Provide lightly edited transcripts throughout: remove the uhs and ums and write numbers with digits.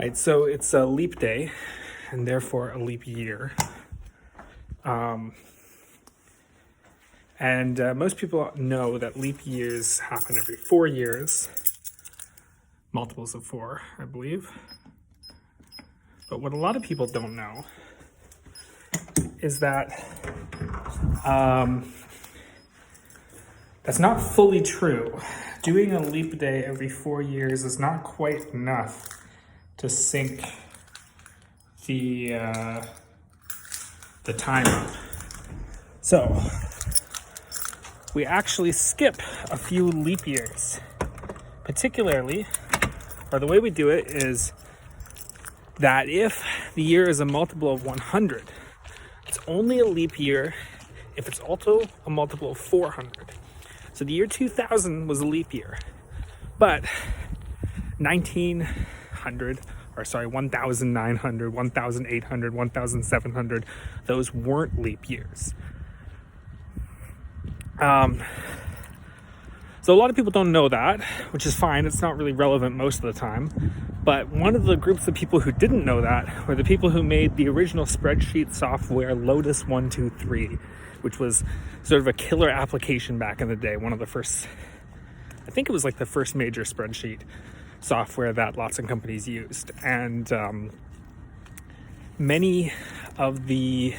Right, so it's a leap day and therefore a leap year. And most people know that leap years happen every 4 years, multiples of 4, I believe. But what a lot of people don't know is that that's not fully true. Doing a leap day every 4 years is not quite enough to sync the time up. So we actually skip a few leap years. Particularly, or the way we do it is that if the year is a multiple of 100, it's only a leap year if it's also a multiple of 400. So the year 2000 was a leap year, but 1900, 1900, 1800, 1700, those weren't leap years. So a lot of people don't know that, which is fine. It's not really relevant most of the time. But one of the groups of people who didn't know that were the people who made the original spreadsheet software Lotus 1-2-3, which was sort of a killer application back in the day. One of the first, I think it was like the first major spreadsheet software that lots of companies used. And many of the,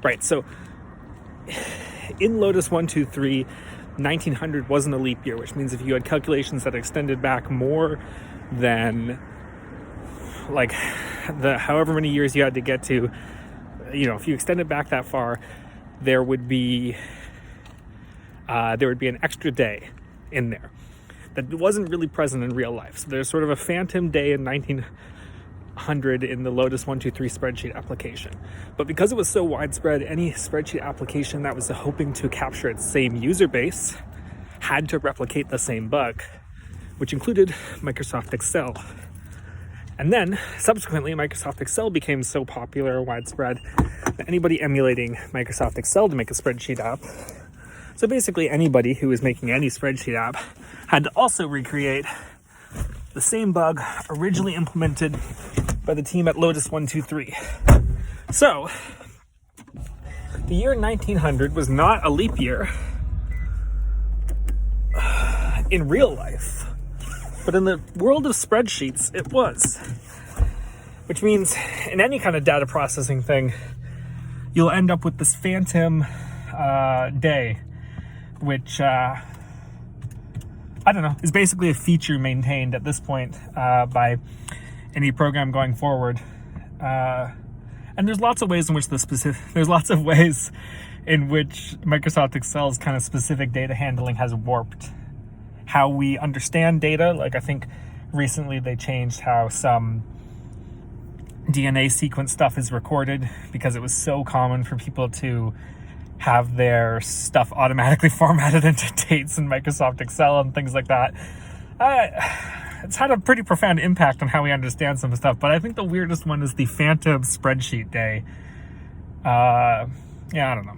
right, so in Lotus 1-2-3, 1900 wasn't a leap year, which means if you had calculations that extended back more than like the however many years you had to get to, if you extended back that far, there would be an extra day in there that wasn't really present in real life. So there's sort of a phantom day in 1900 in the Lotus 1-2-3 spreadsheet application. But because it was so widespread, any spreadsheet application that was hoping to capture its same user base had to replicate the same bug, which included Microsoft Excel. And then, subsequently, Microsoft Excel became so popular and widespread that anybody emulating Microsoft Excel to make a spreadsheet app, so basically anybody who was making any spreadsheet app, had to also recreate the same bug originally implemented by the team at Lotus 1-2-3. So, the year 1900 was not a leap year in real life, but in the world of spreadsheets, it was. Which means in any kind of data processing thing, you'll end up with this phantom day, which is basically a feature maintained at this point by any program going forward. And there's lots of ways in which Microsoft Excel's kind of specific data handling has warped how we understand data. Like I think recently they changed how some DNA sequence stuff is recorded because it was so common for people to have their stuff automatically formatted into dates in Microsoft Excel and things like that. It's had a pretty profound impact on how we understand some stuff, but I think the weirdest one is the phantom spreadsheet day. I don't know.